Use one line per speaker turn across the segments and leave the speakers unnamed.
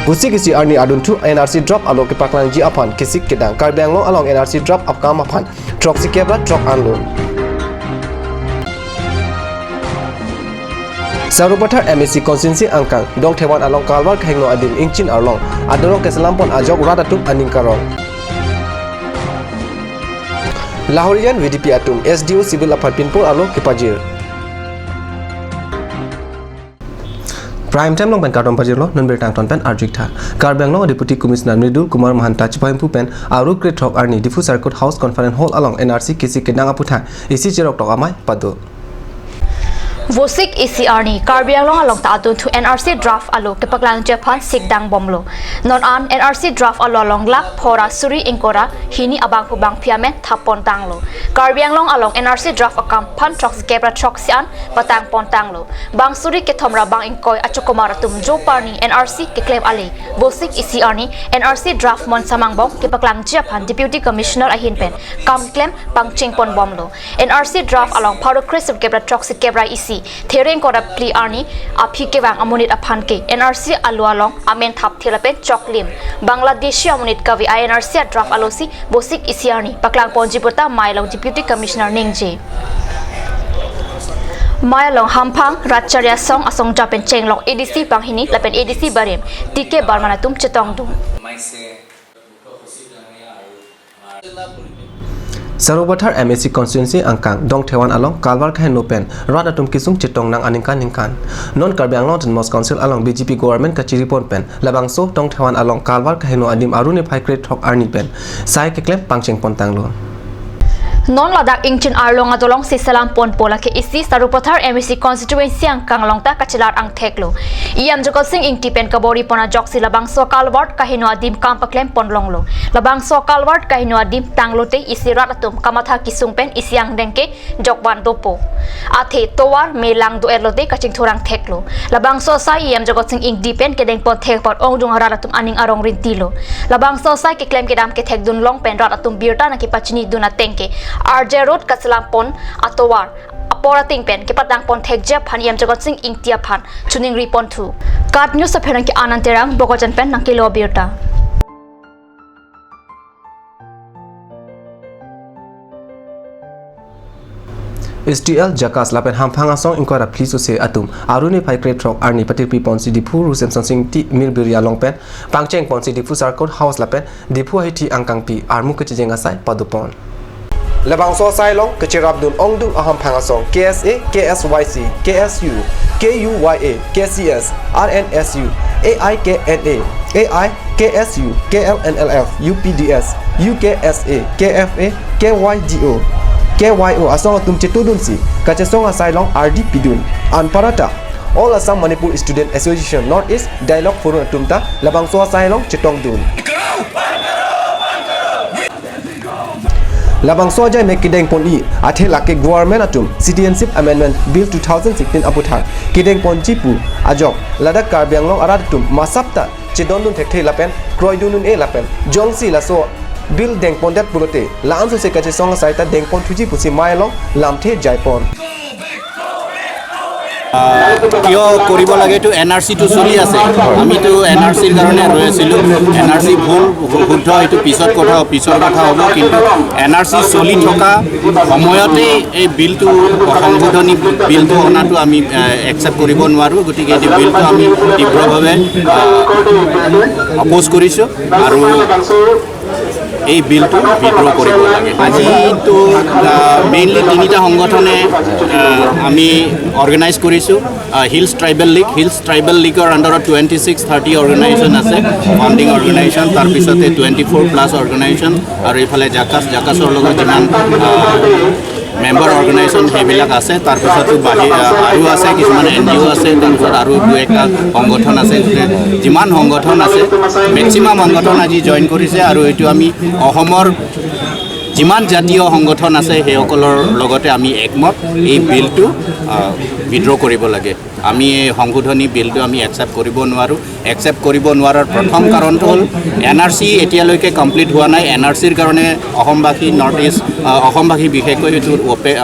Busik isi arni adun tu NRC drop alok ke paklang ji apan kisik kedang Karbi Anglong along NRC drop apkam apan trok si kebra trok anlo. Sarupathar MSC constituency angkang dong Taiwan along kalwar khengno adin ingchin arlong adorong keselampon ajok radatum aning karong. Lahorian VDP atum SDO civil apartment alo kepajir. Prime time long pen karton pajir lo non bertang ton pen arjik tha. Karbi Anglong Deputy Commissioner Mridul Kumar Mahanta Chipaim pen aru great talk arni diffuse circuit house conference hall along NRC kisi kedang aputha isi jerok tok amai padu.
Vosik ECR ni Karbi Anglong along ta atun to NRC draft alo ke paklang Japan sikdang bomlo non an NRC draft alo along lak phora suri ingkora hini abang pubang piamen thapon tanglo Karbi Anglong along NRC draft akam phan trok kebra trok sian patang pontang lo bang suri ke thomra bang ingkoi achokomar tum jo parni NRC ke claim ale Vosik ECR ni NRC draft mon samang bong ke paklang Japan Deputy Commissioner ahin pen kam claim bang chingpon bomlo NRC draft along pharo Chris kebra trok kebra isi Thering kora pli arni aphi ke wang amunit aphan ke NRC alu along amen thap thelapen choklim Bangladeshi amunit kavi INRC draft alosi Vosik ECR ni paklang ponjipota mailong Deputy Commissioner ningje Mailong hampang Ratcharia song asong japen chenglong ADC panghini lapen ADC barem tike barmanatum chetong dung
Sarupathar MSC constituency angkang dong Taiwan along kalwar khain nopen radatum kisung chetong nang aningkan non Karbi Anglong Mos Council along BJP government kachiri pon pen labangso dong Taiwan along kalwar khaino adim aruni phai great thok arni pen sai ke klem pangcheng pon tanglo Non ladak ingchin arlong adolong si salam pon pola ke isi Sarupathar MSC constituency angkang longta kachilar ang theklo iam jokol sing ing tipen kabori pona joksi labang so kalward kahino adim kampaklem ponlonglo labang so kalward kahino adim tanglote isi ratatum kamatha kisung pen isiang dengke jokban dopo athe towar melang do erlote kaching thorang theklo labang so sai iam jokol sing ing dipen kedeng pon thek pot ongdung ratatum aning arong rintilo labang so sai ke claim kedam ke thek dun long pen ratatum birta na ki pachini duna tengke RJ Road Kaselampon atowar apora tingpen ke patang pon thekje phan yam jagot sing ingtia phan chuning ripon thu kat news apherang ki ananterang bogojan pen nang kilo birta STL Jakas lapen hamphanga song inkora pliso se atum aruni phai great rock arni patir pi ponsi dipu rusem sing ti mirbiria longpen pangcheng ponsi dipu circuit house lapen dipu hiti angkang pi armu ke jenga sai padupon Labang so sai long kechirap dun ongdung aham phangasong KSA KSYC KSU KUYA KCS RNSU AIKNA AI KSU KLNLF UPDS UKSA KFA KYGO KYO asong tum chetudun si kachesong asai long RDP dun anparata All Assam Manipur Student Association Northeast Dialogue Forum tumta labang so asai long chetong dun Labang soja mekideng pon I athe lake government atum Citizenship Amendment Bill 2016 aputhar kideng pon jipu ajok ladak Karbi Anglong aratum masapta chedondun thekthei lapen kroidunun e lapen jongsi laso bill deng pon dat pulote laanso se kache song saita deng pon thuji pusi mailong lamthe jaipon
কিয় কৰিব লাগে তো NRC তো চলি আছে আমিতো এনআৰসিৰ কাৰণে ৰৈ আছিলোঁ এনআৰসি ভুল শুদ্ধ এইটো পিছৰ কথা হ'ব কিন্তু এনআৰসি চলি থকা সময়তে এই বিলটো সংশোধনী বিলটো অনাটো আমি একচেপ্ট কৰিব নোৱাৰোঁ গতিকে এই বিলটো আমি তীব্ৰভাৱে অপ'জ কৰিছোঁ আৰু এই বিলটো বিদ্ৰোহ কৰিব লাগে আজিতো মেইনলি তিনিটা সংগঠনে আমি অৰ্গেনাইজ কৰিছোঁ হিলছ ট্ৰাইবেল লীগৰ আণ্ডাৰত 2630 অৰ্গেনাইজেশ্যন আছে ফাউণ্ডিং অৰ্গেনাইজেশ্যন তাৰপিছতে 24+ অৰ্গেনাইজেশ্যন আৰু এইফালে জাকাছৰ লগত যিমান মেম্বাৰ অৰ্গেনাইজেশ্যন সেইবিলাক আছে তাৰপিছতো আৰু আছে কিছুমান NGO আছে তাৰপিছত আৰু দু একটা সংগঠন আছে যিমান সংগঠন আছে মেক্সিমাম সংগঠন আজি জইন কৰিছে আৰু এইটো আমি অসমৰ যিমান জাতীয় সংগঠন আছে সেইসকলৰ লগতে আমি একমত এই বিলটো উইথড্ৰ কৰিব লাগে আমি এই সংশোধনী বিলটো আমি একচেপ্ট কৰিব নোৱাৰোঁ একচেপ্ট কৰিব নোৱাৰাৰ প্ৰথম কাৰণটো হ'ল NRC এতিয়ালৈকে কমপ্লিট হোৱা নাই NRCৰ কাৰণে অসমবাসী নৰ্থ ইষ্ট অসমবাসী বিশেষকৈ এইটো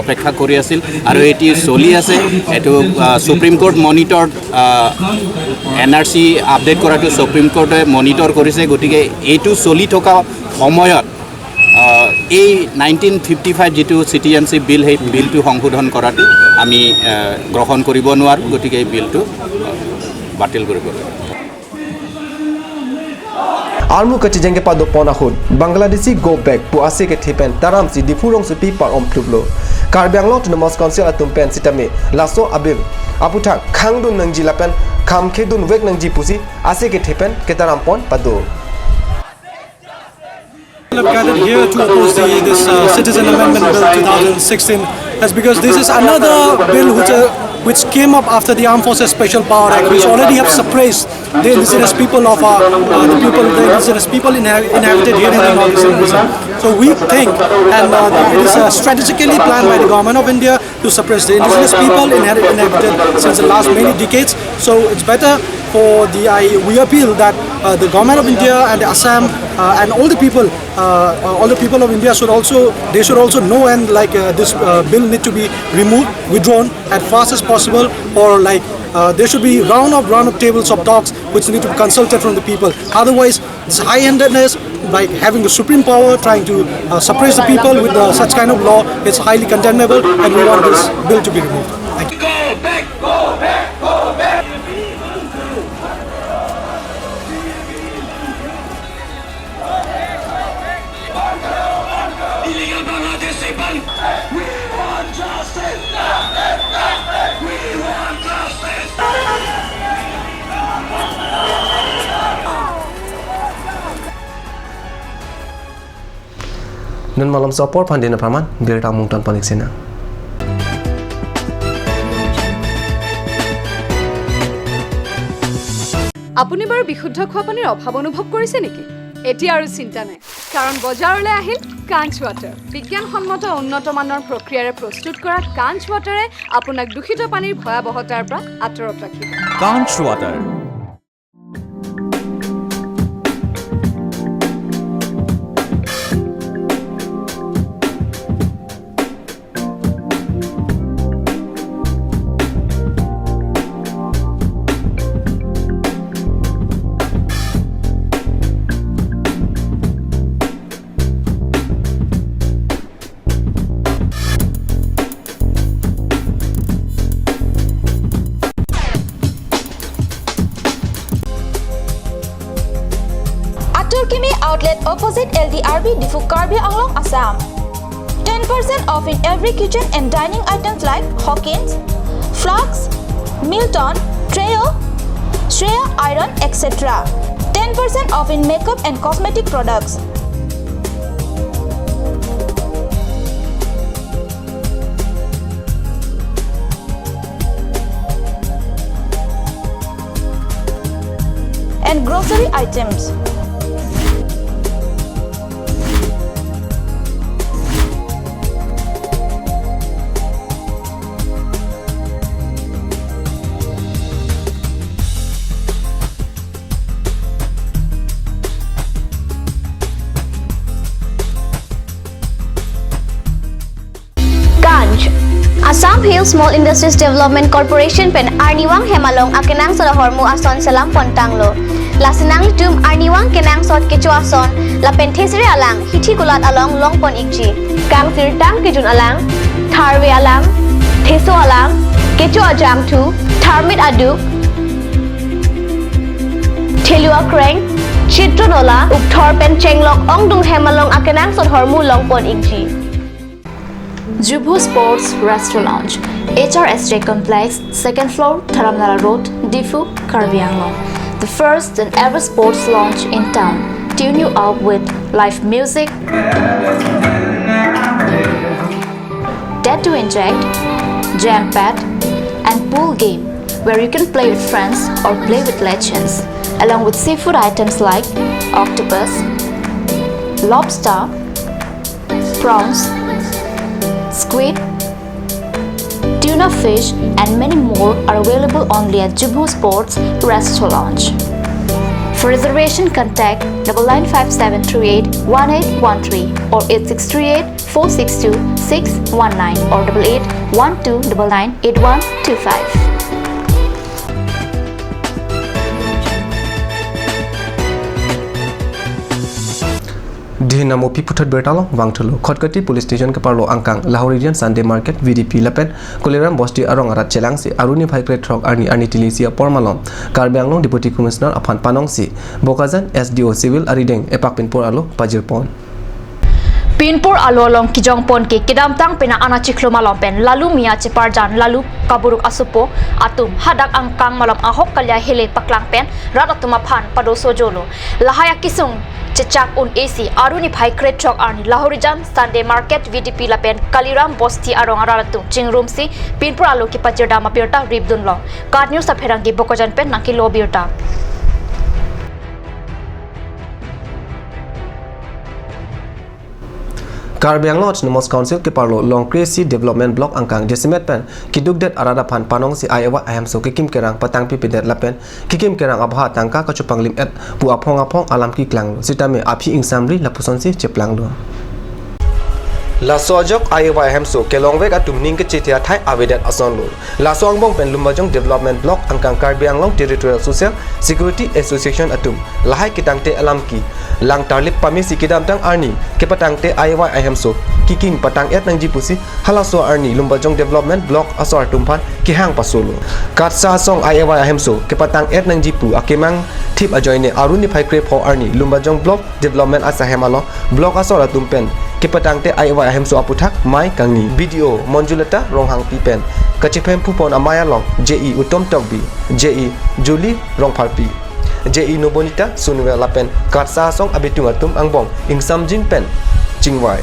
অপেক্ষা কৰি আছিল আৰু এটি চলি আছে এইটো supreme court monitor NRC update কৰাটো সুপ্ৰিম কোৰ্টে মনিটৰ কৰিছে গতিকে এইটো চলি থকা সময়ত এই 1955 যিটো চিটিজেনশ্বিপ বিল সেই বিলটো সংশোধন কৰাটো আমি গ্ৰহণ কৰিব নোৱাৰোঁ গতিকে এই বিলটো বাতিল কৰিব লাগিব
Armu kecil jengke pada pon ahun Bangladeshi go back pu ase ke thipen taram si difurong supi par omplublo Karbi Anglong to the Mos Council atum pen sitame laso abil aputa khangdun nangji lapen kham khedun wek nangji pusi ase ke thipen ke taram pon pado
I've gathered here to oppose this Citizen Amendment Bill 2016 is because this is another bill which came up after the Armed Forces Special Power Act, which already have suppressed the indigenous people of the indigenous people inhabited here in the northeastern region. So we think, and it is strategically planned by the government of India to suppress the indigenous people inhabited since the last many decades. So it's better for we appeal that the government of India and Assam and all the people of India should also know and this bill need to be removed, withdrawn as fast as possible, or there should be round of tables of talks which need to be consulted from the people. Otherwise, this high-handedness, like having the supreme power, trying to suppress the people with such kind of law, is highly condemnable, and we want this bill to be removed. Thank you.
Go back, go back, go back. Illegal Bangladesh, we want justice. We want justice.
Nun malam sopor pandina praman bir tamung tan panik sina
আপুনি বাৰু বিশুদ্ধ খোৱা পানীৰ অভাৱ অনুভৱ কৰিছে নেকি এতিয়া আৰু চিন্তা নাই কাৰণ বজাৰলৈ আহিল কাঞ্চ ৱাটাৰ বিজ্ঞানসন্মত উন্নত মানৰ প্ৰক্ৰিয়াৰে প্ৰস্তুত কৰা কাঞ্চ ৱাটাৰে আপোনাক দূষিত পানীৰ ভয়াৱহতাৰ পৰা আঁতৰত ৰাখিব
কাঞ্চ water
Turkimi outlet opposite LDRB Difu Karbi Anglong Assam. 10% off in every kitchen and dining items like Hawkins, Flax, Milton, Treo, Shreya Iron, etc. 10% off in makeup and cosmetic products. And grocery items. Assam Hill Small Industries Development Corporation pen Arniwang Hemalong akenang sa hormu ason salam pontanglo. Lasinang litum Arniwang kenang sot kecu ason la penthesire alang hithi gulat along longpon ikji. Kang sirtang kijun alang, tharwe alang, theso alang, kecu ajam tu, tharmit aduk, thelua kreng, chitronola, ukthor pen chenglok ongdung Hemalong akenang sot hormu longpon ikji. Jubu Sports Restaurant, HRSJ Complex, 2nd floor, Dharamnala Road, Difu, Karbi Anglong. The first and ever sports lounge in town. Tune you up with live music, Dare to Inject, Jam Pad, and pool game where you can play with friends or play with legends, along with seafood items like octopus, lobster, prawns, squid, tuna fish, and many more are available only at Jubu Sports Restaurant. For reservation, contact 9957381813 or 8638462619 or 8812998125.
Dinamo Piputat Bertalo, Wangtolo, Kotkati Police Station Kaparlo Angkang, Lahorian Sunday Market, VDP Lapen, Koleram Bosti Arong Arat Chelangsi, Aruni Paikret Trok Arni Tilisia Pormalon, Karbi Anglong Deputy Commissioner Apan Panongsi, Bokazan, SDO Civil Arideng, Epak Pinpur Alo, Pajirpon.
Pinpur alolong kijongpon ke kidamtang pina ana chiklo malompen lalu mia ciparjan lalu kaburuk asupo atum hadak angkang malam ahok kalya hele paklang pen ratatuma phan padoso jolo lahaya kisung cecak un AC aruni phai kret chok arni Lahorijan Sunday Market VDP lapen Kaliram Bosti arong aratu chingrum si Pinpur alo ki pajirda mapirta ribdun lo Card News apherangi bokojan pen naki lobirta.
Karbi Anglong Autonomous Council ke parlo long crazy development block angkang decimet pen kiduk det arada pan panong si Iowa so kikim kerang patang pipi det lapen kikim kerang abha tangka kachupang lim et pu apong alam ki klang sitame api ingsamri lapuson si cheplang do La sojok Iowa so kelongwek atum ning ke chitia thai avedet ason lo la songbong pen lumbajong development block angkang Karbi Anglong Territorial Social Security Association atum lahai kitangte alam ki lang tarlip pami sikidam tang arni ke patangte Iowa so kiking patang et nang jipusi halaso arni lumbajong development block asor tumpan ki hang pasolo katsa song Iowa so ke patang et nang jipu akemang tip ajoine aruni phai pho arni lumbajong block development asahemalo block asor atumpen ke patangte Iowa so aputhak mai kangni video monjulata ronghang pipen kachiphem phupon amaya long JE utom tokbi JE Julie rongpharpi JE Nobonita Sunwe Lapen Katsa Song Abitung Atum Angbong Ingsam Jin Pen Chingwai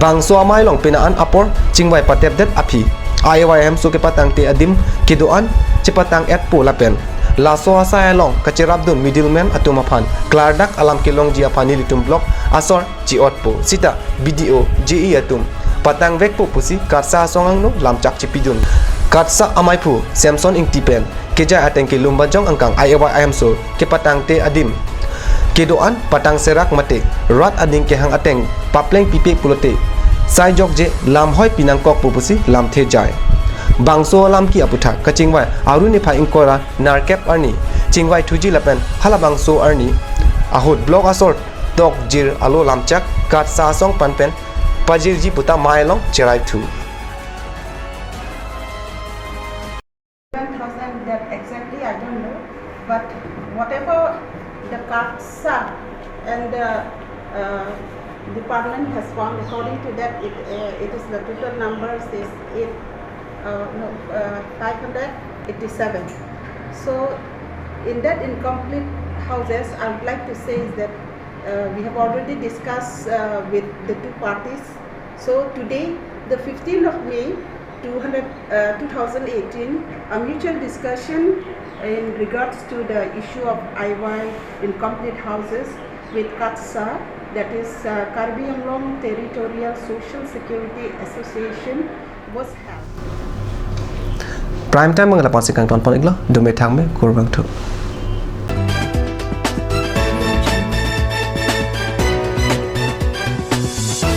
Bangso Amai Long Pinaan Apor Chingwai Patep Det Api IYM Suke Patang Te Adim Kidoan Cipatang Et Po Lapen Laso Asaya Long Kachirabdun Middleman Atumapan Klardak Alam Kilong Jiapani Litum Block Asor Chiot Po Sita BDO JE Atum Patang Vek Po Pusi Katsa Song Angno Lamchak Chipidun Katsa Amaipu Samson Ing Tipen Keja atengki lumbajong angkang Iowa so ke patang te adim kedoan patang serak mate rat ading ke hang ateng papleng pipe pulote sai jok je lam hoi pinang kok pupusi lam the jai bangso lam ki aputha kachingwai aruni pha ingkora narkep arni chingwai thuji lapen hala bangso arni ahot blog asort tok jir alo lamchak kat sa song panpen pajir ji puta mailong cherai thu
that exactly I don't know, but whatever the CARSA and the department has found, according to that, it is the total numbers is 587. So in that incomplete houses, I would like to say is that we have already discussed with the two parties. So today, the 15th of May, 2018, a mutual discussion in regards to the issue of IY incomplete houses with KATSA, that is Karbi Anglong Territorial Social Security Association, was held.
Prime time mengalami konsekang tonton iglo, dome thang me kurang tu.